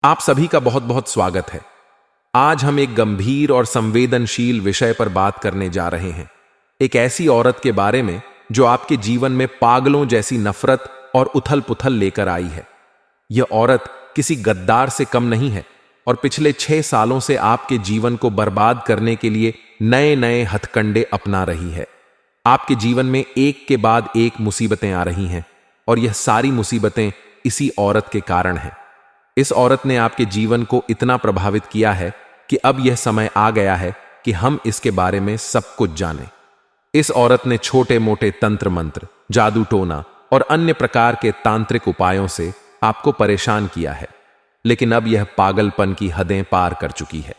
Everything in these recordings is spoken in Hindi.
आप सभी का बहुत बहुत स्वागत है। आज हम एक गंभीर और संवेदनशील विषय पर बात करने जा रहे हैं। एक ऐसी औरत के बारे में जो आपके जीवन में पागलों जैसी नफरत और उथल पुथल लेकर आई है। यह औरत किसी गद्दार से कम नहीं है और पिछले 6 सालों से आपके जीवन को बर्बाद करने के लिए नए नए हथकंडे अपना रही है। आपके जीवन में एक के बाद एक मुसीबतें आ रही हैं और यह सारी मुसीबतें इसी औरत के कारण हैं। इस औरत ने आपके जीवन को इतना प्रभावित किया है कि अब यह समय आ गया है कि हम इसके बारे में सब कुछ जानें। इस औरत ने छोटे मोटे तंत्र मंत्र, जादू टोना और अन्य प्रकार के तांत्रिक उपायों से आपको परेशान किया है, लेकिन अब यह पागलपन की हदें पार कर चुकी है।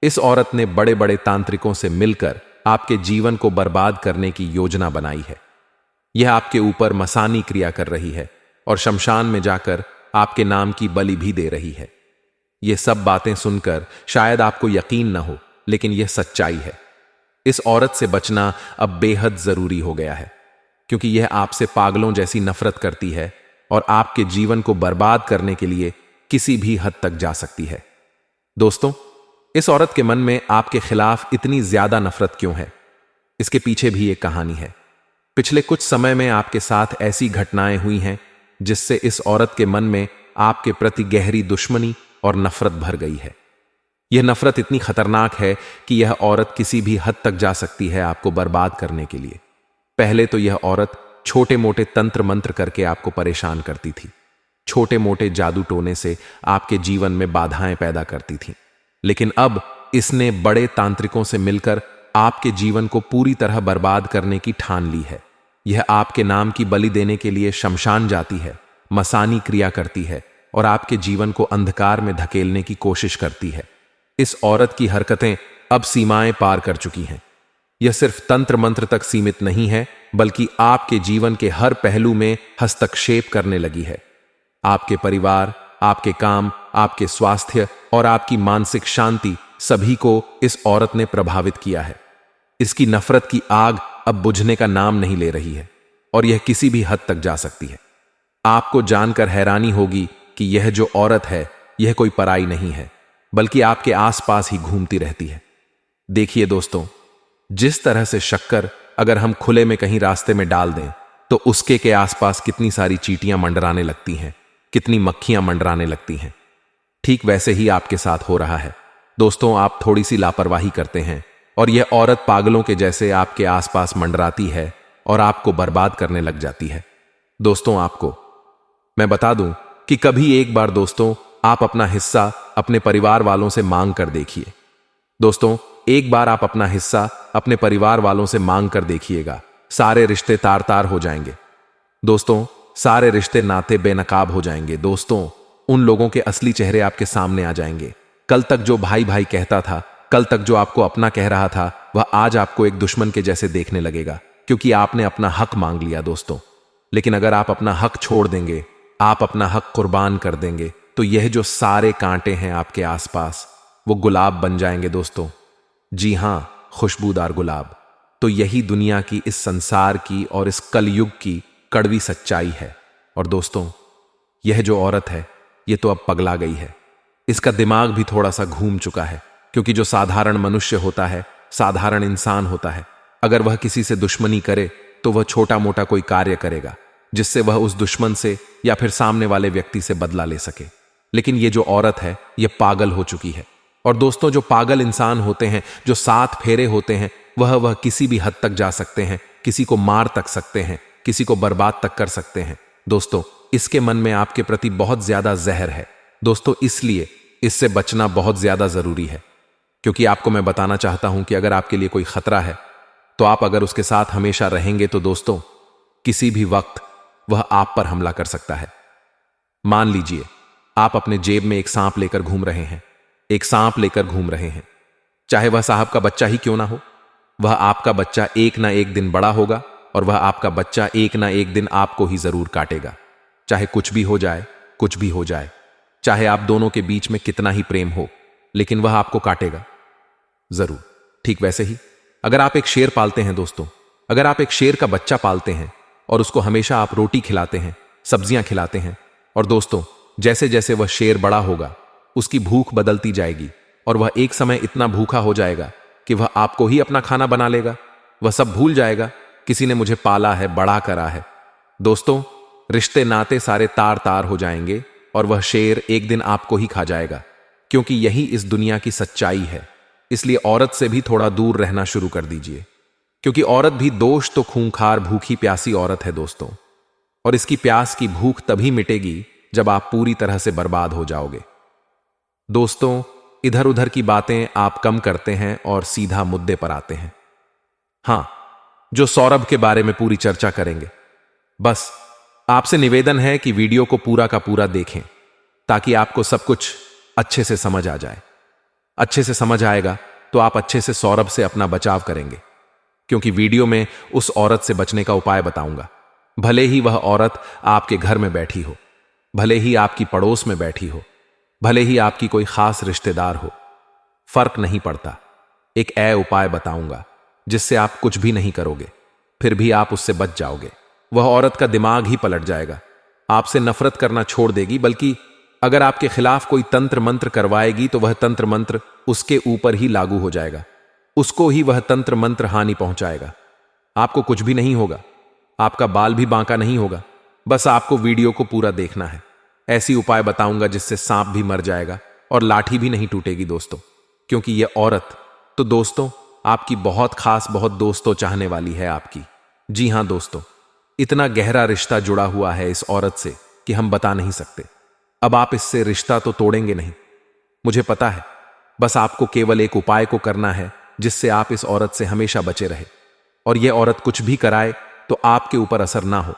इस औरत ने बड़े बड़े तांत्रिकों से मिलकर आपके जीवन को बर्बाद करने की योजना बनाई है। यह आपके ऊपर मसानी क्रिया कर रही है और शमशान में जाकर आपके नाम की बलि भी दे रही है। यह सब बातें सुनकर शायद आपको यकीन न हो, लेकिन यह सच्चाई है। इस औरत से बचना अब बेहद जरूरी हो गया है, क्योंकि यह आपसे पागलों जैसी नफरत करती है और आपके जीवन को बर्बाद करने के लिए किसी भी हद तक जा सकती है। दोस्तों, इस औरत के मन में आपके खिलाफ इतनी ज्यादा नफरत क्यों है? इसके पीछे भी एक कहानी है। पिछले कुछ समय में आपके साथ ऐसी घटनाएं हुई हैं जिससे इस औरत के मन में आपके प्रति गहरी दुश्मनी और नफरत भर गई है। यह नफरत इतनी खतरनाक है कि यह औरत किसी भी हद तक जा सकती है आपको बर्बाद करने के लिए। पहले तो यह औरत छोटे मोटे तंत्र मंत्र करके आपको परेशान करती थी, छोटे मोटे जादू टोने से आपके जीवन में बाधाएं पैदा करती थी। लेकिन अब इसने बड़े तांत्रिकों से मिलकर आपके जीवन को पूरी तरह बर्बाद करने की ठान ली है। यह आपके नाम की बलि देने के लिए शमशान जाती है, मसानी क्रिया करती है और आपके जीवन को अंधकार में धकेलने की कोशिश करती है। इस औरत की हरकतें अब सीमाएं पार कर चुकी हैं। यह सिर्फ तंत्र मंत्र तक सीमित नहीं है, बल्कि आपके जीवन के हर पहलू में हस्तक्षेप करने लगी है। आपके परिवार, आपके काम, आपके स्वास्थ्य और आपकी मानसिक शांति सभी को इस औरत ने प्रभावित किया है। इसकी नफरत की आग अब बुझने का नाम नहीं ले रही है और यह किसी भी हद तक जा सकती है। आपको जानकर हैरानी होगी कि यह जो औरत है, यह कोई पराई नहीं है, बल्कि आपके आसपास ही घूमती रहती है। देखिए दोस्तों, जिस तरह से शक्कर अगर हम खुले में कहीं रास्ते में डाल दें तो उसके के आसपास कितनी सारी चींटियां मंडराने लगती हैं, कितनी मक्खियां मंडराने लगती हैं, ठीक वैसे ही आपके साथ हो रहा है। दोस्तों, आप थोड़ी सी लापरवाही करते हैं और यह औरत पागलों के जैसे आपके आसपास मंडराती है और आपको बर्बाद करने लग जाती है। दोस्तों, आपको मैं बता दूं कि कभी एक बार दोस्तों आप अपना हिस्सा अपने परिवार वालों से मांग कर देखिए। दोस्तों, एक बार आप अपना हिस्सा अपने परिवार वालों से मांग कर देखिएगा, सारे रिश्ते तार तार हो जाएंगे। दोस्तों, सारे रिश्ते नाते बेनकाब हो जाएंगे। दोस्तों, उन लोगों के असली चेहरे आपके सामने आ जाएंगे। कल तक जो भाई भाई कहता था, कल तक जो आपको अपना कह रहा था, वह आज आपको एक दुश्मन के जैसे देखने लगेगा, क्योंकि आपने अपना हक मांग लिया। दोस्तों, लेकिन अगर आप अपना हक छोड़ देंगे, आप अपना हक कुर्बान कर देंगे, तो यह जो सारे कांटे हैं आपके आसपास, वो गुलाब बन जाएंगे। दोस्तों, जी हां, खुशबूदार गुलाब। तो यही दुनिया की, इस संसार की और इस कलयुग की कड़वी सच्चाई है। और दोस्तों, यह जो औरत है, यह तो अब पगला गई है। इसका दिमाग भी थोड़ा सा घूम चुका है, क्योंकि जो साधारण मनुष्य होता है, साधारण इंसान होता है, अगर वह किसी से दुश्मनी करे तो वह छोटा मोटा कोई कार्य करेगा जिससे वह उस दुश्मन से या फिर सामने वाले व्यक्ति से बदला ले सके। लेकिन ये जो औरत है, यह पागल हो चुकी है। और दोस्तों, जो पागल इंसान होते हैं, जो 7 फेरे होते हैं, वह किसी भी हद तक जा सकते हैं, किसी को मार तक सकते हैं, किसी को बर्बाद तक कर सकते हैं। दोस्तों, इसके मन में आपके प्रति बहुत ज्यादा जहर है। दोस्तों, इसलिए इससे बचना बहुत ज्यादा जरूरी है, क्योंकि आपको मैं बताना चाहता हूं कि अगर आपके लिए कोई खतरा है तो आप अगर उसके साथ हमेशा रहेंगे तो दोस्तों, किसी भी वक्त वह आप पर हमला कर सकता है। मान लीजिए आप अपने जेब में एक सांप लेकर घूम रहे हैं, एक सांप लेकर घूम रहे हैं, चाहे वह साहब का बच्चा ही क्यों ना हो। वह आपका बच्चा एक ना एक दिन बड़ा होगा और वह आपका बच्चा एक ना एक दिन आपको ही जरूर काटेगा। चाहे कुछ भी हो जाए, कुछ भी हो जाए, चाहे आप दोनों के बीच में कितना ही प्रेम हो, लेकिन वह आपको काटेगा जरूर। ठीक वैसे ही अगर आप एक शेर पालते हैं दोस्तों, अगर आप एक शेर का बच्चा पालते हैं और उसको हमेशा आप रोटी खिलाते हैं, सब्जियां खिलाते हैं, और दोस्तों जैसे जैसे वह शेर बड़ा होगा उसकी भूख बदलती जाएगी और वह एक समय इतना भूखा हो जाएगा कि वह आपको ही अपना खाना बना लेगा। वह सब भूल जाएगा किसी ने मुझे पाला है, बड़ा करा है। दोस्तों, रिश्ते नाते सारे तार तार हो जाएंगे और वह शेर एक दिन आपको ही खा जाएगा, क्योंकि यही इस दुनिया की सच्चाई है। इसलिए औरत से भी थोड़ा दूर रहना शुरू कर दीजिए, क्योंकि औरत भी दोष तो खूंखार भूखी प्यासी औरत है दोस्तों, और इसकी प्यास की भूख तभी मिटेगी जब आप पूरी तरह से बर्बाद हो जाओगे। दोस्तों, इधर उधर की बातें आप कम करते हैं और सीधा मुद्दे पर आते हैं। हां, जो सौरभ के बारे में पूरी चर्चा करेंगे। बस आपसे निवेदन है कि वीडियो को पूरा का पूरा देखें, ताकि आपको सब कुछ अच्छे से समझ आ जाए। अच्छे से समझ आएगा तो आप अच्छे से सौरभ से अपना बचाव करेंगे, क्योंकि वीडियो में उस औरत से बचने का उपाय बताऊंगा। भले ही वह औरत आपके घर में बैठी हो, भले ही आपकी पड़ोस में बैठी हो, भले ही आपकी कोई खास रिश्तेदार हो, फर्क नहीं पड़ता। एक उपाय बताऊंगा जिससे आप कुछ भी नहीं करोगे, फिर भी आप उससे बच जाओगे। वह औरत का दिमाग ही पलट जाएगा, आपसे नफरत करना छोड़ देगी, बल्कि अगर आपके खिलाफ कोई तंत्र मंत्र करवाएगी तो वह तंत्र मंत्र उसके ऊपर ही लागू हो जाएगा, उसको ही वह तंत्र मंत्र हानि पहुंचाएगा। आपको कुछ भी नहीं होगा, आपका बाल भी बांका नहीं होगा। बस आपको वीडियो को पूरा देखना है। ऐसी उपाय बताऊंगा जिससे सांप भी मर जाएगा और लाठी भी नहीं टूटेगी दोस्तों, क्योंकि यह औरत तो दोस्तों आपकी बहुत खास, बहुत दोस्तों चाहने वाली है आपकी। जी हां दोस्तों, इतना गहरा रिश्ता जुड़ा हुआ है इस औरत से कि हम बता नहीं सकते। अब आप इससे रिश्ता तो तोड़ेंगे नहीं, मुझे पता है। बस आपको केवल एक उपाय को करना है जिससे आप इस औरत से हमेशा बचे रहे, और यह औरत कुछ भी कराए तो आपके ऊपर असर ना हो।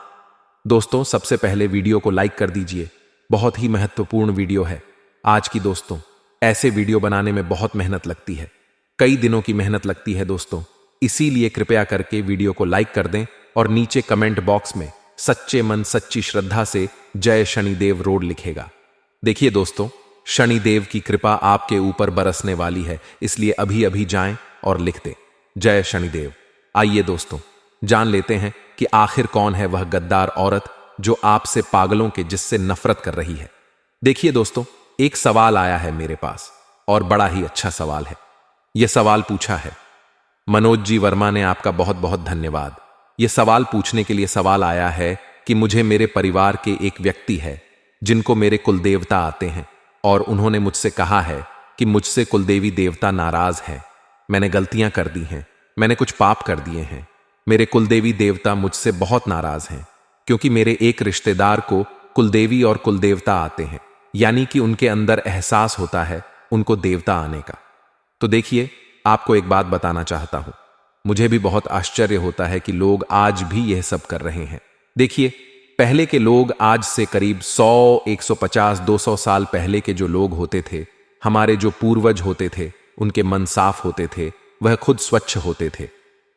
दोस्तों, सबसे पहले वीडियो को लाइक कर दीजिए, बहुत ही महत्वपूर्ण वीडियो है आज की। दोस्तों, ऐसे वीडियो बनाने में बहुत मेहनत लगती है, कई दिनों की मेहनत लगती है दोस्तों, इसीलिए कृपया करके वीडियो को लाइक कर दें और नीचे कमेंट बॉक्स में सच्चे मन सच्ची श्रद्धा से जय शनिदेव रोड लिखेगा। देखिए दोस्तों, शनिदेव की कृपा आपके ऊपर बरसने वाली है, इसलिए अभी अभी जाएं और लिख दें जय शनिदेव। आइए दोस्तों, जान लेते हैं कि आखिर कौन है वह गद्दार औरत जो आपसे पागलों के जिससे नफरत कर रही है। देखिए दोस्तों, एक सवाल आया है मेरे पास, और बड़ा ही अच्छा सवाल है। यह सवाल पूछा है मनोज जी वर्मा ने, आपका बहुत बहुत धन्यवाद। यह सवाल पूछने के लिए सवाल आया है कि मुझे मेरे परिवार के एक व्यक्ति है जिनको मेरे कुलदेवता आते हैं, और उन्होंने मुझसे कहा है कि मुझसे कुलदेवी देवता नाराज है। मैंने गलतियां कर दी हैं, मैंने कुछ पाप कर दिए हैं। मेरे कुलदेवी देवता मुझसे बहुत नाराज हैं, क्योंकि मेरे एक रिश्तेदार को कुलदेवी और कुलदेवता आते हैं, यानी कि उनके अंदर एहसास होता है उनको देवता आने का। तो देखिए, आपको एक बात बताना चाहता हूं, मुझे भी बहुत आश्चर्य होता है कि लोग आज भी यह सब कर रहे हैं। देखिए, पहले के लोग, आज से करीब 100, 150, 200 साल पहले के जो लोग होते थे, हमारे जो पूर्वज होते थे, उनके मन साफ होते थे, वह खुद स्वच्छ होते थे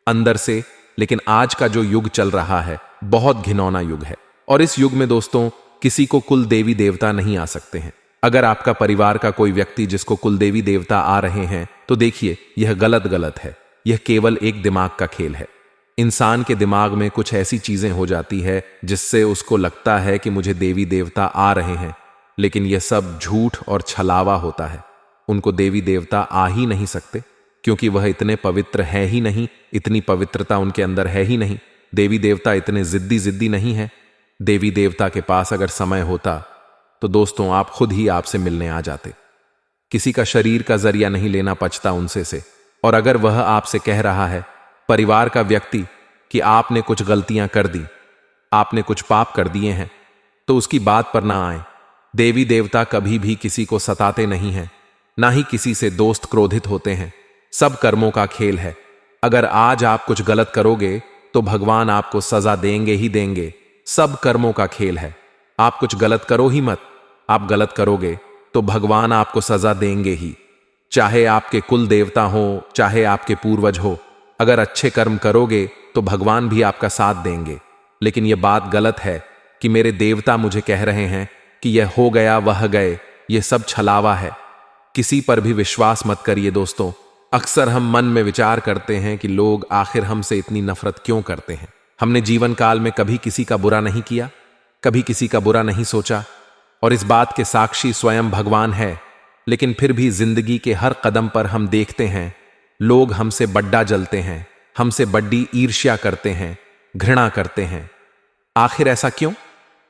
अंदर से। लेकिन आज का जो युग चल रहा है, बहुत घिनौना युग है, और इस युग में दोस्तों किसी को कुल देवी देवता नहीं आ सकते हैं। अगर आपका परिवार का कोई व्यक्ति जिसको कुलदेवी देवता आ रहे हैं, तो देखिए, यह गलत है। यह केवल एक दिमाग का खेल है। इंसान के दिमाग में कुछ ऐसी चीजें हो जाती है जिससे उसको लगता है कि मुझे देवी देवता आ रहे हैं, लेकिन यह सब झूठ और छलावा होता है। उनको देवी देवता आ ही नहीं सकते, क्योंकि वह इतने पवित्र है ही नहीं, इतनी पवित्रता उनके अंदर है ही नहीं। देवी देवता इतने जिद्दी नहीं है। देवी देवता के पास अगर समय होता तो दोस्तों आप खुद ही आपसे मिलने आ जाते। किसी का शरीर का जरिया नहीं लेना पचता उनसे से। और अगर वह आपसे कह रहा है, परिवार का व्यक्ति, कि आपने कुछ गलतियां कर दी, आपने कुछ पाप कर दिए हैं, तो उसकी बात पर ना आए। देवी देवता कभी भी किसी को सताते नहीं हैं, ना ही किसी से दोस्त क्रोधित होते हैं। सब कर्मों का खेल है। अगर आज आप कुछ गलत करोगे तो भगवान आपको सजा देंगे ही देंगे। सब कर्मों का खेल है। आप कुछ गलत करो ही मत, आप गलत करोगे तो भगवान आपको सजा देंगे ही, चाहे आपके कुल देवता हो, चाहे आपके पूर्वज हो। अगर अच्छे कर्म करोगे तो भगवान भी आपका साथ देंगे। लेकिन यह बात गलत है कि मेरे देवता मुझे कह रहे हैं कि यह हो गया वह गए, यह सब छलावा है। किसी पर भी विश्वास मत करिए दोस्तों। अक्सर हम मन में विचार करते हैं कि लोग आखिर हमसे इतनी नफरत क्यों करते हैं। हमने जीवन काल में कभी किसी का बुरा नहीं किया, कभी किसी का बुरा नहीं सोचा, और इस बात के साक्षी स्वयं भगवान है। लेकिन फिर भी जिंदगी के हर कदम पर हम देखते हैं लोग हमसे बड्डा जलते हैं, हमसे बड्डी ईर्ष्या करते हैं, घृणा करते हैं। आखिर ऐसा क्यों?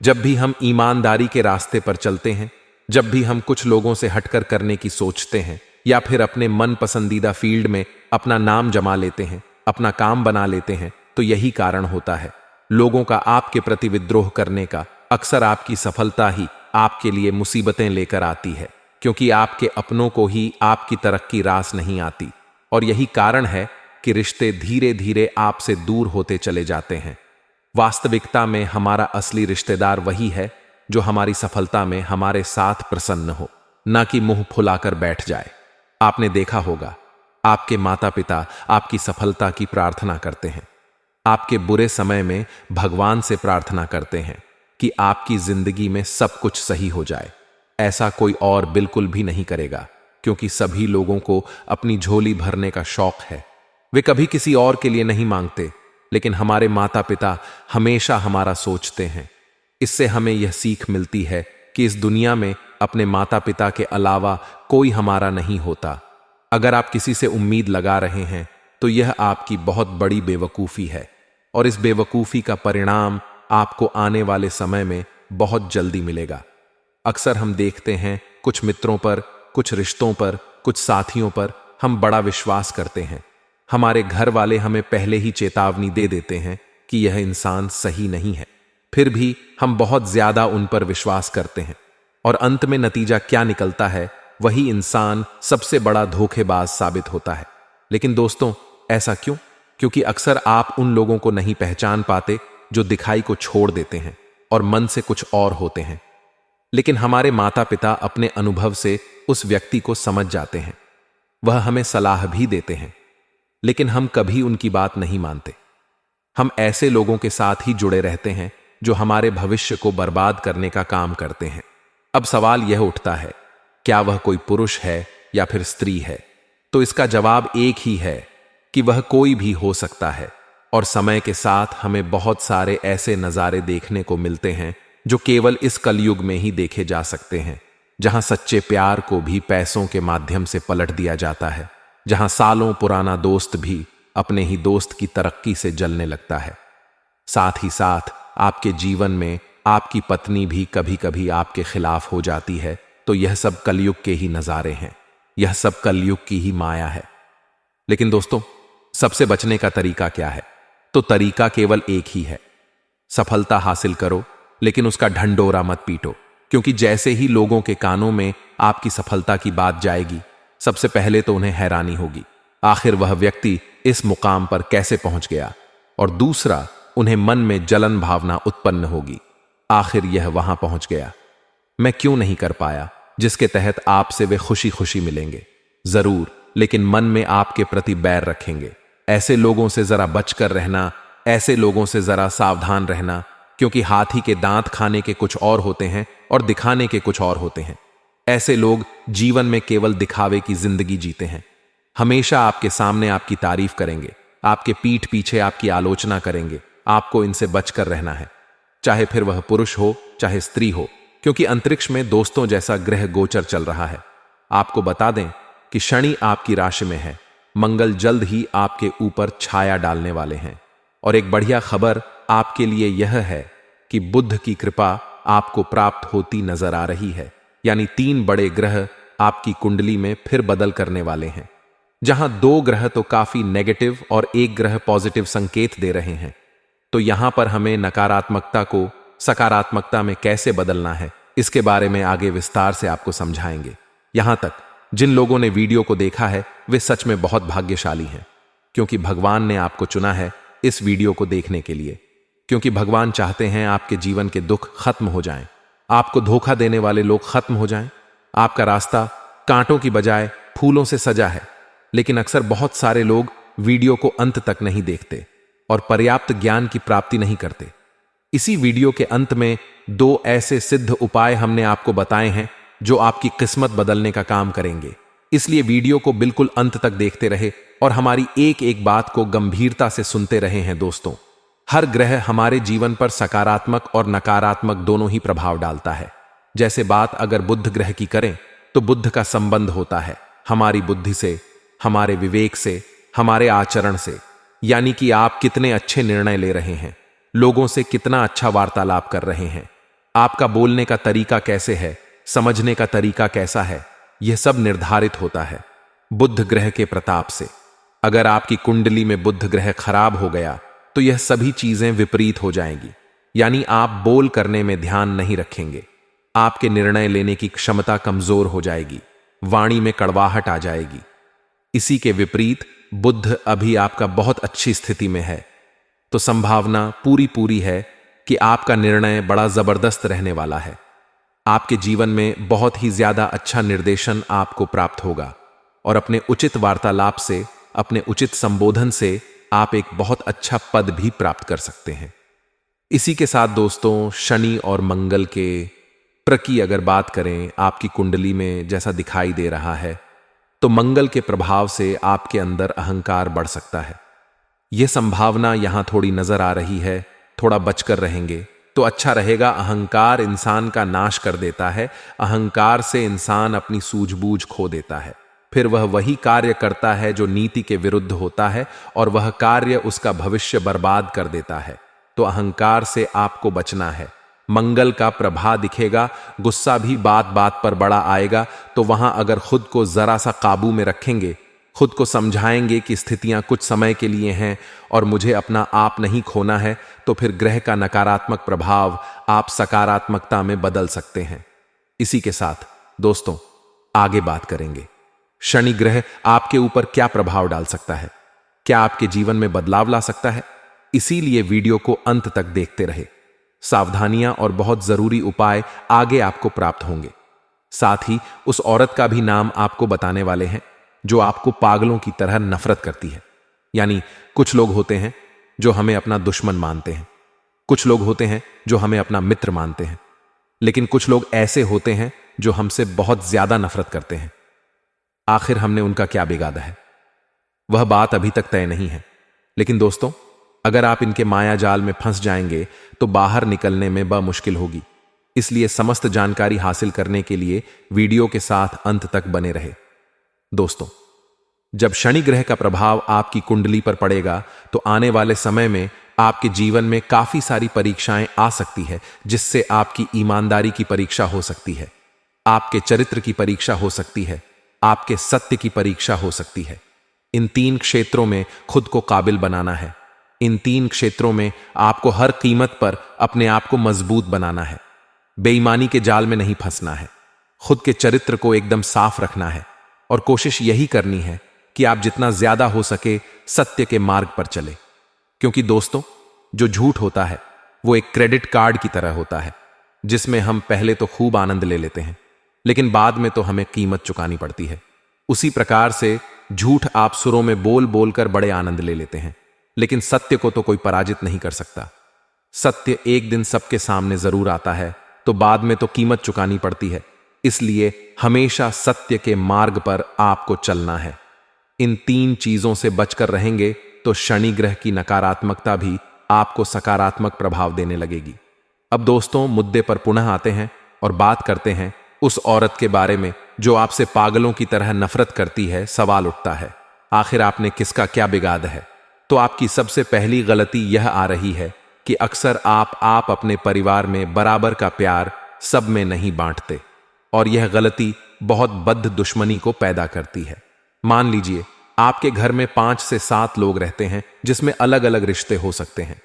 जब भी हम ईमानदारी के रास्ते पर चलते हैं, जब भी हम कुछ लोगों से हटकर करने की सोचते हैं या फिर अपने मन पसंदीदा फील्ड में अपना नाम जमा लेते हैं, अपना काम बना लेते हैं, तो यही कारण होता है लोगों का आपके प्रति विद्रोह करने का। अक्सर आपकी सफलता ही आपके लिए मुसीबतें लेकर आती है, क्योंकि आपके अपनों को ही आपकी तरक्की रास नहीं आती। और यही कारण है कि रिश्ते धीरे धीरे आपसे दूर होते चले जाते हैं। वास्तविकता में हमारा असली रिश्तेदार वही है जो हमारी सफलता में हमारे साथ प्रसन्न हो, ना कि मुंह फुलाकर बैठ जाए। आपने देखा होगा, आपके माता पिता आपकी सफलता की प्रार्थना करते हैं, आपके बुरे समय में भगवान से प्रार्थना करते हैं कि आपकी जिंदगी में सब कुछ सही हो जाए। ऐसा कोई और बिल्कुल भी नहीं करेगा, क्योंकि सभी लोगों को अपनी झोली भरने का शौक है। वे कभी किसी और के लिए नहीं मांगते, लेकिन हमारे माता पिता हमेशा हमारा सोचते हैं। इससे हमें यह सीख मिलती है कि इस दुनिया में अपने माता पिता के अलावा कोई हमारा नहीं होता। अगर आप किसी से उम्मीद लगा रहे हैं तो यह आपकी बहुत बड़ी बेवकूफ़ी है, और इस बेवकूफ़ी का परिणाम आपको आने वाले समय में बहुत जल्दी मिलेगा। अक्सर हम देखते हैं कुछ मित्रों पर, कुछ रिश्तों पर, कुछ साथियों पर हम बड़ा विश्वास करते हैं। हमारे घर वाले हमें पहले ही चेतावनी दे देते हैं कि यह इंसान सही नहीं है, फिर भी हम बहुत ज्यादा उन पर विश्वास करते हैं, और अंत में नतीजा क्या निकलता है, वही इंसान सबसे बड़ा धोखेबाज साबित होता है। लेकिन दोस्तों, ऐसा क्यों? क्योंकि अक्सर आप उन लोगों को नहीं पहचान पाते जो दिखाई को छोड़ देते हैं और मन से कुछ और होते हैं। लेकिन हमारे माता पिता अपने अनुभव से उस व्यक्ति को समझ जाते हैं। वह हमें सलाह भी देते हैं, लेकिन हम कभी उनकी बात नहीं मानते। हम ऐसे लोगों के साथ ही जुड़े रहते हैं जो हमारे भविष्य को बर्बाद करने का काम करते हैं। अब सवाल यह उठता है, क्या वह कोई पुरुष है या फिर स्त्री है? तो इसका जवाब एक ही है कि वह कोई भी हो सकता है। और समय के साथ हमें बहुत सारे ऐसे नज़ारे देखने को मिलते हैं जो केवल इस कलयुग में ही देखे जा सकते हैं, जहां सच्चे प्यार को भी पैसों के माध्यम से पलट दिया जाता है, जहां सालों पुराना दोस्त भी अपने ही दोस्त की तरक्की से जलने लगता है। साथ ही साथ आपके जीवन में आपकी पत्नी भी कभी कभी आपके खिलाफ हो जाती है। तो यह सब कलयुग के ही नज़ारे हैं, यह सब कलयुग की ही माया है। लेकिन दोस्तों, सबसे बचने का तरीका क्या है? तो तरीका केवल एक ही है, सफलता हासिल करो, लेकिन उसका ढंडोरा मत पीटो। क्योंकि जैसे ही लोगों के कानों में आपकी सफलता की बात जाएगी, सबसे पहले तो उन्हें हैरानी होगी, आखिर वह व्यक्ति इस मुकाम पर कैसे पहुंच गया, और दूसरा, उन्हें मन में जलन भावना उत्पन्न होगी, आखिर यह वहां पहुंच गया, मैं क्यों नहीं कर पाया, जिसके तहत आपसे वे खुशी खुशी मिलेंगे जरूर, लेकिन मन में आपके प्रति बैर रखेंगे। ऐसे लोगों से जरा बचकर रहना, ऐसे लोगों से जरा सावधान रहना, क्योंकि हाथी के दांत खाने के कुछ और होते हैं और दिखाने के कुछ और होते हैं। ऐसे लोग जीवन में केवल दिखावे की जिंदगी जीते हैं, हमेशा आपके सामने आपकी तारीफ करेंगे, आपके पीठ पीछे आपकी आलोचना करेंगे। आपको इनसे बचकर रहना है, चाहे फिर वह पुरुष हो चाहे स्त्री हो, क्योंकि अंतरिक्ष में दोस्तों जैसा ग्रह गोचर चल रहा है। आपको बता दें कि शनि आपकी राशि में है, मंगल जल्द ही आपके ऊपर छाया डालने वाले हैं। और एक बढ़िया खबर आपके लिए यह है कि बुध की कृपा आपको प्राप्त होती नजर आ रही है, यानी 3 बड़े ग्रह आपकी कुंडली में फिर बदल करने वाले हैं। जहां 2 ग्रह तो काफी नेगेटिव और 1 ग्रह पॉजिटिव संकेत दे रहे हैं, तो यहां पर हमें नकारात्मकता को सकारात्मकता में कैसे बदलना है, इसके बारे में आगे विस्तार से आपको समझाएंगे। यहां तक जिन लोगों ने वीडियो को देखा है वे सच में बहुत भाग्यशाली हैं, क्योंकि भगवान ने आपको चुना है इस वीडियो को देखने के लिए, क्योंकि भगवान चाहते हैं आपके जीवन के दुख खत्म हो जाएं, आपको धोखा देने वाले लोग खत्म हो जाएं। आपका रास्ता कांटों की बजाय फूलों से सजा है, लेकिन अक्सर बहुत सारे लोग वीडियो को अंत तक नहीं देखते और पर्याप्त ज्ञान की प्राप्ति नहीं करते। इसी वीडियो के अंत में 2 ऐसे सिद्ध उपाय हमने आपको बताए हैं जो आपकी किस्मत बदलने का काम करेंगे। इसलिए वीडियो को बिल्कुल अंत तक देखते रहे और हमारी एक एक बात को गंभीरता से सुनते रहे हैं। दोस्तों, हर ग्रह हमारे जीवन पर सकारात्मक और नकारात्मक दोनों ही प्रभाव डालता है। जैसे बात अगर बुध ग्रह की करें तो बुद्ध का संबंध होता है हमारी बुद्धि से, हमारे विवेक से, हमारे आचरण से। यानी कि आप कितने अच्छे निर्णय ले रहे हैं, लोगों से कितना अच्छा वार्तालाप कर रहे हैं, आपका बोलने का तरीका कैसे है, समझने का तरीका कैसा है, यह सब निर्धारित होता है बुध ग्रह के प्रताप से। अगर आपकी कुंडली में बुध ग्रह खराब हो गया तो यह सभी चीजें विपरीत हो जाएंगी। यानी आप बोल करने में ध्यान नहीं रखेंगे, आपके निर्णय लेने की क्षमता कमजोर हो जाएगी, वाणी में कड़वाहट आ जाएगी। इसी के विपरीत बुध अभी आपका बहुत अच्छी स्थिति में है, तो संभावना पूरी है कि आपका निर्णय बड़ा जबरदस्त रहने वाला है। आपके जीवन में बहुत ही ज्यादा अच्छा निर्देशन आपको प्राप्त होगा और अपने उचित वार्तालाप से, अपने उचित संबोधन से आप एक बहुत अच्छा पद भी प्राप्त कर सकते हैं। इसी के साथ दोस्तों, शनि और मंगल के प्रकी अगर बात करें, आपकी कुंडली में जैसा दिखाई दे रहा है, तो मंगल के प्रभाव से आपके अंदर अहंकार बढ़ सकता है। यह संभावना यहां थोड़ी नजर आ रही है, थोड़ा बचकर रहेंगे तो अच्छा रहेगा। अहंकार इंसान का नाश कर देता है, अहंकार से इंसान अपनी सूझबूझ खो देता है, फिर वह वही कार्य करता है जो नीति के विरुद्ध होता है और वह कार्य उसका भविष्य बर्बाद कर देता है। तो अहंकार से आपको बचना है। मंगल का प्रभाव दिखेगा, गुस्सा भी बात बात पर बड़ा आएगा, तो वहां अगर खुद को जरा सा काबू में रखेंगे, खुद को समझाएंगे कि स्थितियां कुछ समय के लिए हैं और मुझे अपना आप नहीं खोना है, तो फिर ग्रह का नकारात्मक प्रभाव आप सकारात्मकता में बदल सकते हैं। इसी के साथ दोस्तों, आगे बात करेंगे शनि ग्रह आपके ऊपर क्या प्रभाव डाल सकता है, क्या आपके जीवन में बदलाव ला सकता है। इसीलिए वीडियो को अंत तक देखते रहे। सावधानियां और बहुत जरूरी उपाय आगे आपको प्राप्त होंगे। साथ ही उस औरत का भी नाम आपको बताने वाले हैं जो आपको पागलों की तरह नफरत करती है। यानी कुछ लोग होते हैं जो हमें अपना दुश्मन मानते हैं, कुछ लोग होते हैं जो हमें अपना मित्र मानते हैं, लेकिन कुछ लोग ऐसे होते हैं जो हमसे बहुत ज्यादा नफरत करते हैं। आखिर हमने उनका क्या बिगाड़ा है, वह बात अभी तक तय नहीं है। लेकिन दोस्तों, अगर आप इनके माया जाल में फंस जाएंगे तो बाहर निकलने में मुश्किल होगी। इसलिए समस्त जानकारी हासिल करने के लिए वीडियो के साथ अंत तक बने रहे। दोस्तों, जब शनि ग्रह का प्रभाव आपकी कुंडली पर पड़ेगा तो आने वाले समय में आपके जीवन में काफी सारी परीक्षाएं आ सकती है, जिससे आपकी ईमानदारी की परीक्षा हो सकती है, आपके चरित्र की परीक्षा हो सकती है, आपके सत्य की परीक्षा हो सकती है। इन 3 क्षेत्रों में खुद को काबिल बनाना है। इन 3 क्षेत्रों में आपको हर कीमत पर अपने आप को मजबूत बनाना है, बेईमानी के जाल में नहीं फंसना है, खुद के चरित्र को एकदम साफ रखना है और कोशिश यही करनी है कि आप जितना ज्यादा हो सके सत्य के मार्ग पर चले। क्योंकि दोस्तों, जो झूठ होता है वो एक क्रेडिट कार्ड की तरह होता है, जिसमें हम पहले तो खूब आनंद ले लेते हैं, लेकिन बाद में तो हमें कीमत चुकानी पड़ती है। उसी प्रकार से झूठ आप सुरों में बोल बोलकर बड़े आनंद ले लेते हैं, लेकिन सत्य को तो कोई पराजित नहीं कर सकता। सत्य एक दिन सबके सामने जरूर आता है, तो बाद में तो कीमत चुकानी पड़ती है। इसलिए हमेशा सत्य के मार्ग पर आपको चलना है। इन 3 चीजों से बचकर रहेंगे तो शनि ग्रह की नकारात्मकता भी आपको सकारात्मक प्रभाव देने लगेगी। अब दोस्तों, मुद्दे पर पुनः आते हैं और बात करते हैं उस औरत के बारे में जो आपसे पागलों की तरह नफरत करती है। सवाल उठता है, आखिर आपने किसका क्या बिगाड़ा है? तो आपकी सबसे पहली गलती यह आ रही है कि अक्सर आप अपने परिवार में बराबर का प्यार सब में नहीं बांटते, और यह गलती बहुत बद्ध दुश्मनी को पैदा करती है। मान लीजिए आपके घर में 5 से 7 लोग रहते हैं, जिसमें अलग अलग रिश्ते हो सकते हैं।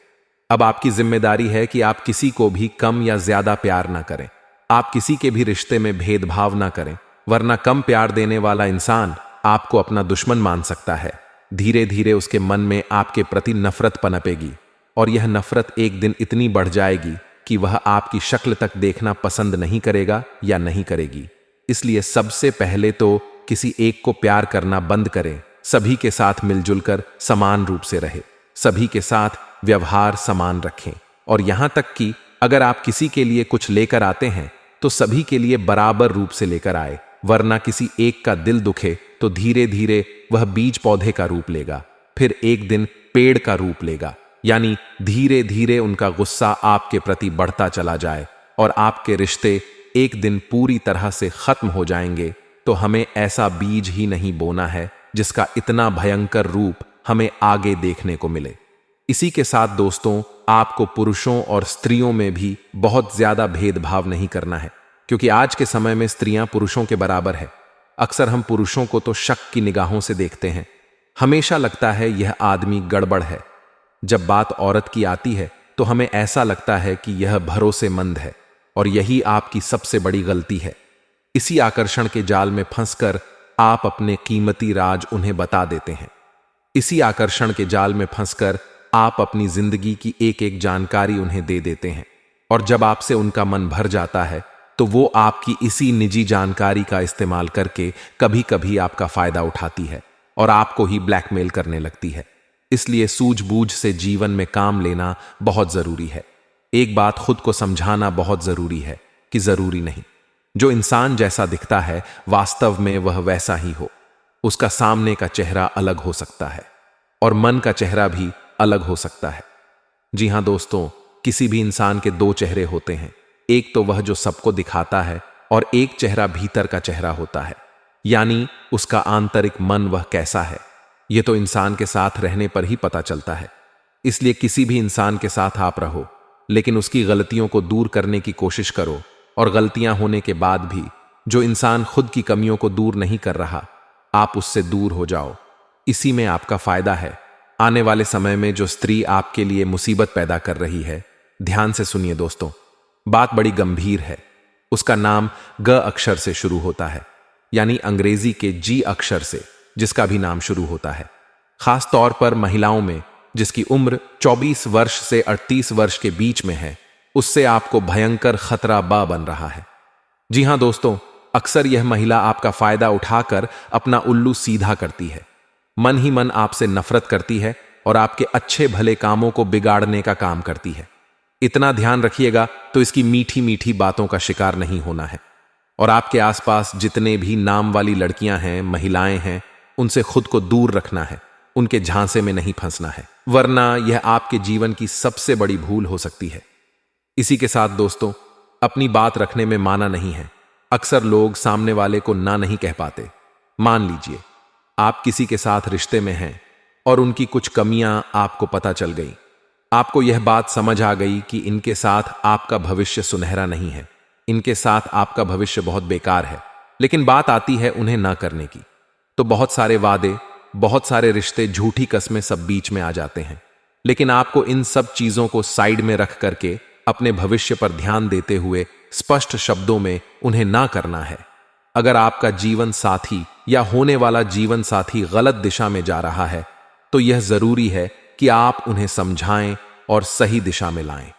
अब आपकी जिम्मेदारी है कि आप किसी को भी कम या ज्यादा प्यार ना करें, आप किसी के भी रिश्ते में भेदभाव ना करें, वरना कम प्यार देने वाला इंसान आपको अपना दुश्मन मान सकता है। धीरे धीरे उसके मन में आपके प्रति नफरत पनपेगी, और यह नफरत एक दिन इतनी बढ़ जाएगी कि वह आपकी शक्ल तक देखना पसंद नहीं करेगा या नहीं करेगी। इसलिए सबसे पहले तो किसी एक को प्यार करना बंद करें, सभी के साथ मिलजुल कर समान रूप से रहे, सभी के साथ व्यवहार समान रखें, और यहां तक कि अगर आप किसी के लिए कुछ लेकर आते हैं तो सभी के लिए बराबर रूप से लेकर आए, वरना किसी एक का दिल दुखे तो धीरे धीरे वह बीज पौधे का रूप लेगा, फिर एक दिन पेड़ का रूप लेगा। यानी धीरे धीरे उनका गुस्सा आपके प्रति बढ़ता चला जाए और आपके रिश्ते एक दिन पूरी तरह से खत्म हो जाएंगे, तो हमें ऐसा बीज ही नहीं बोना है जिसका इतना भयंकर रूप हमें आगे देखने को मिले। इसी के साथ दोस्तों, आपको पुरुषों और स्त्रियों में भी बहुत ज्यादा भेदभाव नहीं करना है, क्योंकि आज के समय में स्त्रियां पुरुषों के बराबर है। अक्सर हम पुरुषों को तो शक की निगाहों से देखते हैं, हमेशा लगता है यह आदमी गड़बड़ है। जब बात औरत की आती है तो हमें ऐसा लगता है कि यह भरोसेमंद है, और यही आपकी सबसे बड़ी गलती है। इसी आकर्षण के जाल में फंसकर आप अपने कीमती राज उन्हें बता देते हैं। इसी आकर्षण के जाल में फंसकर आप अपनी जिंदगी की एक एक जानकारी उन्हें दे देते हैं, और जब आपसे उनका मन भर जाता है तो वो आपकी इसी निजी जानकारी का इस्तेमाल करके कभी कभी आपका फायदा उठाती है और आपको ही ब्लैकमेल करने लगती है। इसलिए सूझबूझ से जीवन में काम लेना बहुत जरूरी है। एक बात खुद को समझाना बहुत जरूरी है कि जरूरी नहीं जो इंसान जैसा दिखता है वास्तव में वह वैसा ही हो। उसका सामने का चेहरा अलग हो सकता है और मन का चेहरा भी अलग हो सकता है। जी हां दोस्तों, किसी भी इंसान के दो चेहरे होते हैं, एक तो वह जो सबको दिखाता है और एक चेहरा भीतर का चेहरा होता है, यानी उसका आंतरिक मन वह कैसा है। यह तो इंसान के साथ रहने पर ही पता चलता है। इसलिए किसी भी इंसान के साथ आप रहो, लेकिन उसकी गलतियों को दूर करने की कोशिश करो, और गलतियां होने के बाद भी जो इंसान खुद की कमियों को दूर नहीं कर रहा, आप उससे दूर हो जाओ। इसी में आपका फायदा है। आने वाले समय में जो स्त्री आपके लिए मुसीबत पैदा कर रही है, ध्यान से सुनिए दोस्तों, बात बड़ी गंभीर है। उसका नाम ग अक्षर से शुरू होता है, यानी अंग्रेजी के जी अक्षर से, जिसका भी नाम शुरू होता है। खास तौर पर महिलाओं में जिसकी उम्र 24 वर्ष से 38 वर्ष के बीच में है, उससे आपको भयंकर खतरा बन रहा है। जी हां दोस्तों, अक्सर यह महिला आपका फायदा उठाकर अपना उल्लू सीधा करती है, मन ही मन आपसे नफरत करती है और आपके अच्छे भले कामों को बिगाड़ने का काम करती है। इतना ध्यान रखिएगा तो इसकी मीठी मीठी बातों का शिकार नहीं होना है। और आपके आसपास जितने भी नाम वाली लड़कियां हैं, महिलाएं हैं, उनसे खुद को दूर रखना है, उनके झांसे में नहीं फंसना है, वरना यह आपके जीवन की सबसे बड़ी भूल हो सकती है। इसी के साथ दोस्तों, अपनी बात रखने में माना नहीं है। अक्सर लोग सामने वाले को ना नहीं कह पाते। मान लीजिए आप किसी के साथ रिश्ते में हैं और उनकी कुछ कमियां आपको पता चल गई। आपको यह बात समझ आ गई कि इनके साथ आपका भविष्य सुनहरा नहीं है, इनके साथ आपका भविष्य बहुत बेकार है, लेकिन बात आती है उन्हें ना करने की, तो बहुत सारे वादे, बहुत सारे रिश्ते, झूठी कस्में सब बीच में आ जाते हैं। लेकिन आपको इन सब चीजों को साइड में रख करके अपने भविष्य पर ध्यान देते हुए स्पष्ट शब्दों में उन्हें ना करना है। अगर आपका जीवन साथी या होने वाला जीवन साथी गलत दिशा में जा रहा है, तो यह जरूरी है कि आप उन्हें समझाएं और सही दिशा में लाएं।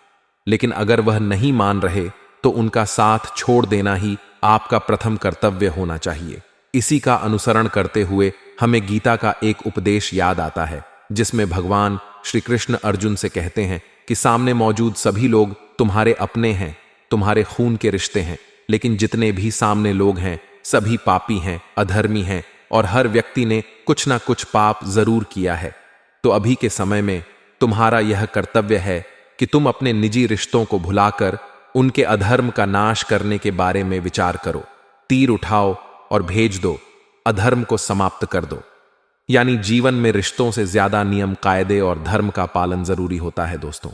लेकिन अगर वह नहीं मान रहे, तो उनका साथ छोड़ देना ही आपका प्रथम कर्तव्य होना चाहिए। इसी का अनुसरण करते हुए हमें गीता का एक उपदेश याद आता है, जिसमें भगवान श्री कृष्ण अर्जुन से कहते हैं कि सामने मौजूद सभी लोग तुम्हारे अपने हैं, तुम्हारे खून के रिश्ते हैं, लेकिन जितने भी सामने लोग हैं सभी पापी हैं, अधर्मी हैं, और हर व्यक्ति ने कुछ ना कुछ पाप जरूर किया है। तो अभी के समय में तुम्हारा यह कर्तव्य है कि तुम अपने निजी रिश्तों को भुलाकर उनके अधर्म का नाश करने के बारे में विचार करो। तीर उठाओ और भेज दो, अधर्म को समाप्त कर दो। यानी जीवन में रिश्तों से ज्यादा नियम, कायदे और धर्म का पालन जरूरी होता है दोस्तों।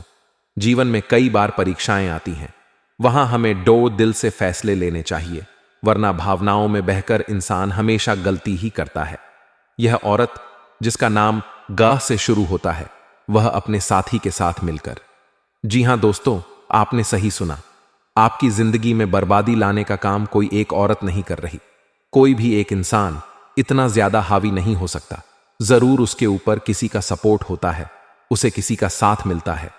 जीवन में कई बार परीक्षाएं आती हैं, वहां हमें दिल से फैसले लेने चाहिए, वरना भावनाओं में बहकर इंसान हमेशा गलती ही करता है। यह औरत जिसका नाम ग से शुरू होता है, वह अपने साथी के साथ मिलकर, जी हां दोस्तों, आपने सही सुना, आपकी जिंदगी में बर्बादी लाने का काम कोई एक औरत नहीं कर रही। कोई भी एक इंसान इतना ज्यादा हावी नहीं हो सकता। जरूर उसके ऊपर किसी का सपोर्ट होता है, उसे किसी का साथ मिलता है।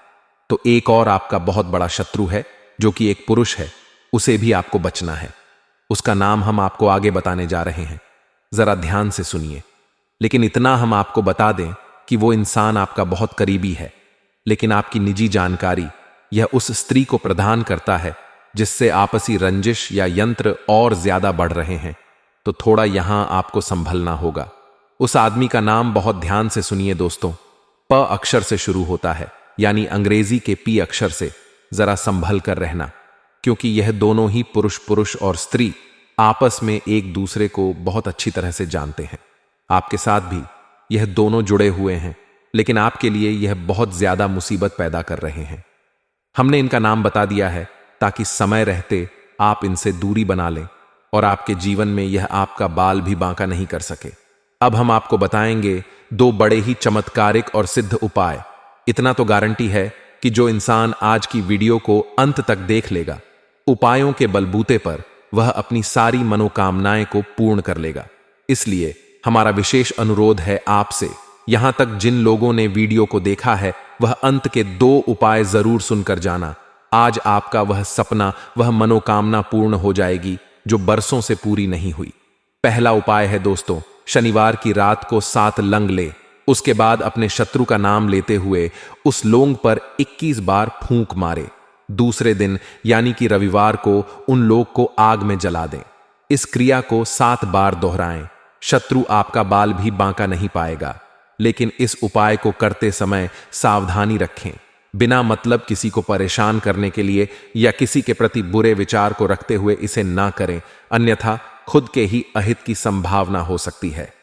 तो एक और आपका बहुत बड़ा शत्रु है जो कि एक पुरुष है, उसे भी आपको बचना है। उसका नाम हम आपको आगे बताने जा रहे हैं, जरा ध्यान से सुनिए। लेकिन इतना हम आपको बता दें कि वो इंसान आपका बहुत करीबी है, लेकिन आपकी निजी जानकारी यह उस स्त्री को प्रदान करता है जिससे आपसी रंजिश या यंत्र और ज्यादा बढ़ रहे हैं। तो थोड़ा यहां आपको संभलना होगा। उस आदमी का नाम बहुत ध्यान से सुनिए दोस्तों, प अक्षर से शुरू होता है, यानी अंग्रेजी के पी अक्षर से। जरा संभल कर रहना, क्योंकि यह दोनों ही पुरुष और स्त्री आपस में एक दूसरे को बहुत अच्छी तरह से जानते हैं। आपके साथ भी यह दोनों जुड़े हुए हैं, लेकिन आपके लिए यह बहुत ज्यादा मुसीबत पैदा कर रहे हैं। हमने इनका नाम बता दिया है ताकि समय रहते आप इनसे दूरी बना लें और आपके जीवन में यह आपका बाल भी बांका नहीं कर सके। अब हम आपको बताएंगे दो बड़े ही चमत्कारिक और सिद्ध उपाय। इतना तो गारंटी है कि जो इंसान आज की वीडियो को अंत तक देख लेगा, उपायों के बलबूते पर वह अपनी सारी मनोकामनाएं को पूर्ण कर लेगा। इसलिए हमारा विशेष अनुरोध है आपसे, यहां तक जिन लोगों ने वीडियो को देखा है वह अंत के दो उपाय जरूर सुनकर जाना। आज आपका वह सपना, वह मनोकामना पूर्ण हो जाएगी जो बरसों से पूरी नहीं हुई। पहला उपाय है दोस्तों, शनिवार की रात को 7 लंग ले। उसके बाद अपने शत्रु का नाम लेते हुए उस लोंग पर 21 बार फूंक मारे। दूसरे दिन यानी कि रविवार को उन लोग को आग में जला दें। इस क्रिया को 7 बार दोहराएं। शत्रु आपका बाल भी बांका नहीं पाएगा। लेकिन इस उपाय को करते समय सावधानी रखें। बिना मतलब किसी को परेशान करने के लिए या किसी के प्रति बुरे विचार को रखते हुए इसे ना करें, अन्यथा खुद के ही अहित की संभावना हो सकती है।